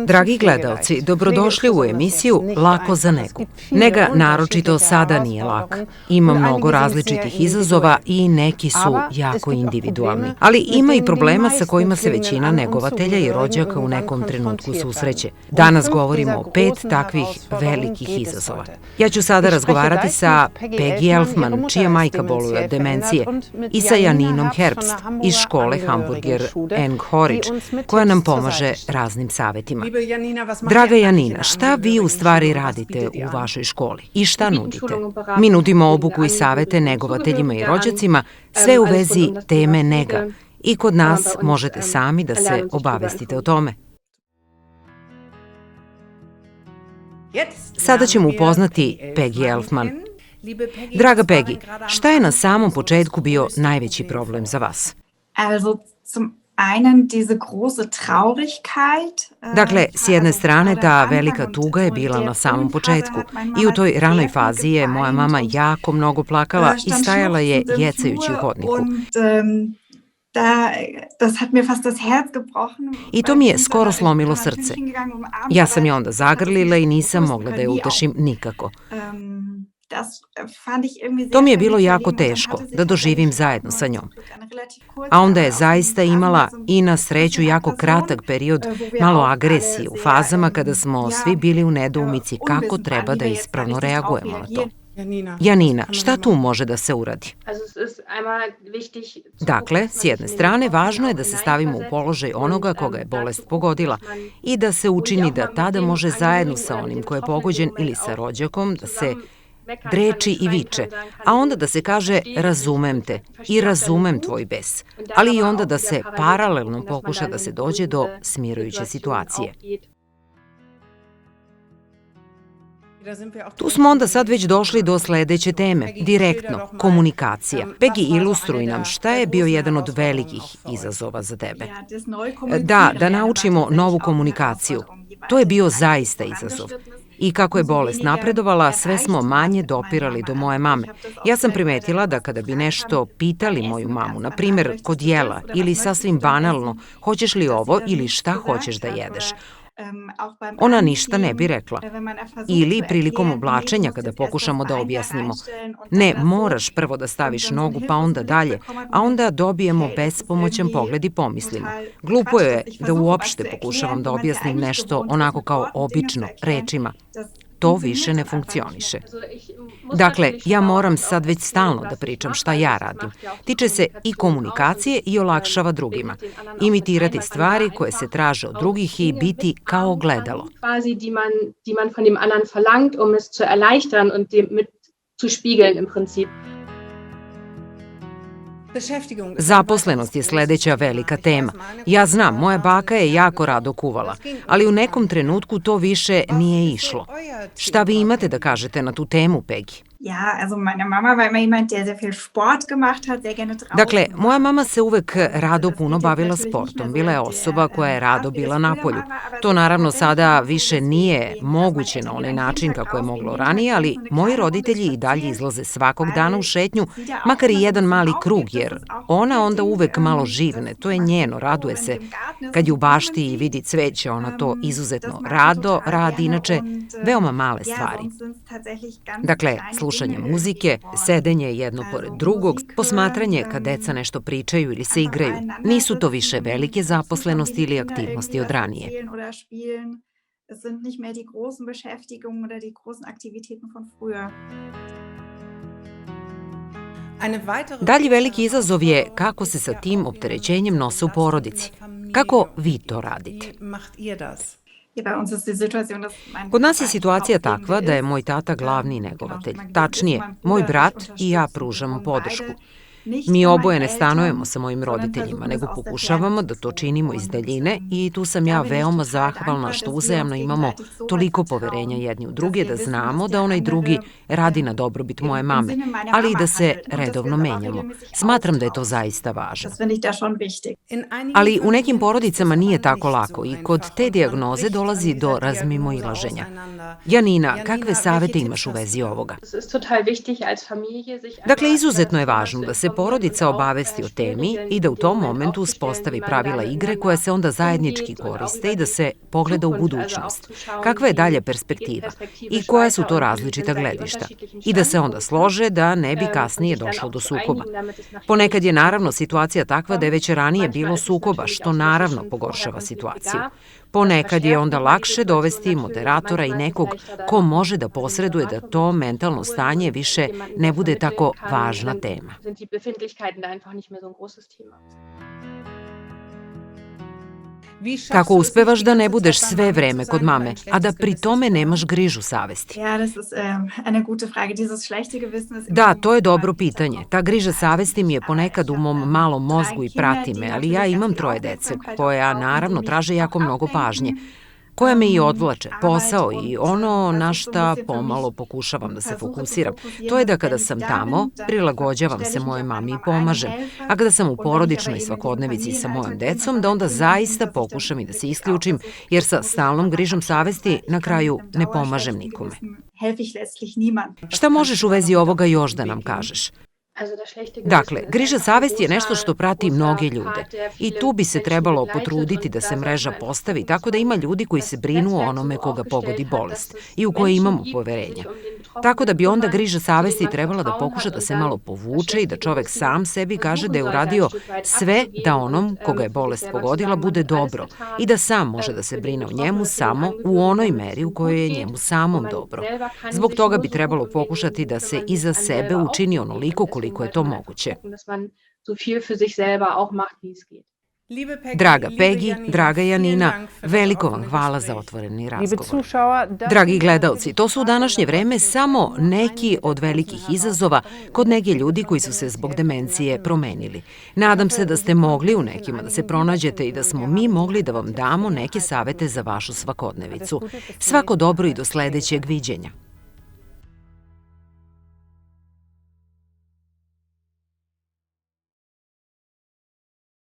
Dragi gledalci, dobrodošli u emisiju Lako za negu. Nega naročito sada nije laka. Ima mnogo različitih izazova i neki su jako individualni. Ali ima i problema sa kojima se većina negovatelja i rođaka u nekom trenutku susreće. Danas govorimo o 5 takvih velikih izazova. Ja ću sada razgovarati sa Peggy Elfman, čija majka boluje od demencije, i sa Janinom Herbst iz škole Hamburger Eng Horić, koja nam pomaže raznim savetima. Draga Janina, šta vi u stvari radite u vašoj školi i šta nudite? Mi nudimo obuku i savete negovateljima i rođacima, sve u vezi teme nega. I kod nas možete sami da se obavestite o tome. Sada ćemo upoznati Peggy Elfman. Draga Peggy, šta je na samom početku bio najveći problem za vas? Dakle, s jedne strane ta velika tuga je bila na samom početku i u toj ranoj fazi je moja mama jako mnogo plakala i stajala je jecajući u hodniku. I to mi je skoro slomilo srce. Ja sam je onda zagrlila i nisam mogla da je utešim nikako. To mi je bilo jako teško da doživim zajedno sa njom. A onda je zaista imala i na sreću jako kratak period malo agresije u fazama kada smo svi bili u nedoumici kako treba da ispravno reagujemo na to. Janina, šta tu može da se uradi? Dakle, s jedne strane, važno je da se stavimo u položaj onoga koga je bolest pogodila i da se učini da tada može zajedno sa onim ko je pogođen ili sa rođakom da se dreči i viče, a onda da se kaže razumem te i razumem tvoj bes, ali i onda da se paralelno pokuša da se dođe do smirujuće situacije. Tu smo onda sad već došli do sledeće teme, direktno, komunikacija. Peggy, ilustruj nam šta je bio jedan od velikih izazova za tebe. Da naučimo novu komunikaciju. To je bio zaista izazov. I kako je bolest napredovala, sve smo manje dopirali do moje mame. Ja sam primetila da kada bi nešto pitali moju mamu, na primjer kod jela ili sasvim banalno, hoćeš li ovo ili šta hoćeš da jedeš, ona ništa ne bi rekla. Ili prilikom oblačenja kada pokušamo da objasnimo, ne, moraš prvo da staviš nogu pa onda dalje, a onda dobijemo bespomoćan pogled i pomislimo. Glupo je da uopšte pokušavam da objasnim nešto onako kao obično, rečima. To više ne funkcioniše. Dakle, ja moram sad već stalno da pričam šta ja radim. Tiče se i komunikacije i olakšava drugima. Imitirati stvari koje se traže od drugih i biti kao ogledalo. Zaposlenost je sledeća velika tema. Ja znam, moja baka je jako rado kuvala, ali u nekom trenutku to više nije išlo. Šta vi imate da kažete na tu temu, Peggy? Dakle, moja mama se uvek rado puno bavila sportom. Bila je osoba koja je rado bila napolju. To naravno sada više nije moguće na onaj način kako je moglo ranije, ali moji roditelji i dalje izlaze svakog dana u šetnju, makar i jedan mali krug, jer ona onda uvek malo živne. To je njeno, raduje se. Kad je u bašti i vidi cveće, ona to izuzetno rado radi, inače veoma male stvari. Dakle, slušanje muzike, sedenje jedno pored drugog, posmatranje kad deca nešto pričaju ili se igraju. Nisu to više velike zaposlenosti ili aktivnosti od ranije. Dalji veliki izazov je kako se sa tim opterećenjem nose u porodici. Kako vi to radite? Kod nas je situacija takva da je moj tata glavni negovatelj. Tačnije, moj brat i ja pružamo podršku. Mi oboje ne stanujemo sa mojim roditeljima, nego pokušavamo da to činimo iz daljine i tu sam ja veoma zahvalna što uzajamno imamo toliko poverenja jedni u druge da znamo da onaj drugi radi na dobrobit moje mame, ali i da se redovno menjamo. Smatram da je to zaista važno. Ali u nekim porodicama nije tako lako i kod te dijagnoze dolazi do razmimoilaženja. Janina, kakve savete imaš u vezi ovoga? Dakle, izuzetno je važno da se porodica obavesti o temi i da u tom momentu uspostavi pravila igre koja se onda zajednički koriste i da se pogleda u budućnost. Kakva je dalje perspektiva i koja su to različita gledišta i da se onda slože da ne bi kasnije došlo do sukoba. Ponekad je naravno situacija takva da je već ranije bilo sukoba, što naravno pogoršava situaciju. Ponekad je onda lakše dovesti moderatora i nekog ko može da posreduje da to mentalno stanje više ne bude tako važna tema. Kako uspevaš da ne budeš sve vreme kod mame, a da pri tome nemaš grižu savesti? Da, to je dobro pitanje. Ta griža savesti mi je ponekad u mom malom mozgu i prati me, ali ja imam 3 dece koja naravno traže jako mnogo pažnje, koja me i odvlače, posao i ono na šta pomalo pokušavam da se fokusiram. To je da kada sam tamo, prilagođavam se mojoj mami i pomažem, a kada sam u porodičnoj svakodnevici sa mojom decom, da onda zaista pokušam i da se isključim, jer sa stalnom grižom savesti na kraju ne pomažem nikome. Šta možeš u vezi ovoga još da nam kažeš? Dakle, griža savesti je nešto što prati mnoge ljude i tu bi se trebalo potruditi da se mreža postavi tako da ima ljudi koji se brinu o onome koga pogodi bolest i u koje imamo poverenja. Tako da bi onda griža savesti trebala da pokuša da se malo povuče i da čovek sam sebi kaže da je uradio sve da onom koga je bolest pogodila bude dobro i da sam može da se brine o njemu samo u onoj meri u kojoj je njemu samom dobro. Zbog toga bi trebalo pokušati da se iza sebe učini onoliko koliko je to moguće. Draga Peggy, draga Janina, veliko vam hvala za otvoreni razgovor. Dragi gledalci, to su u današnje vreme samo neki od velikih izazova kod neke ljudi koji su se zbog demencije promenili. Nadam se da ste mogli u nekima da se pronađete i da smo mi mogli da vam damo neke savete za vašu svakodnevicu. Svako dobro i do sledećeg viđenja.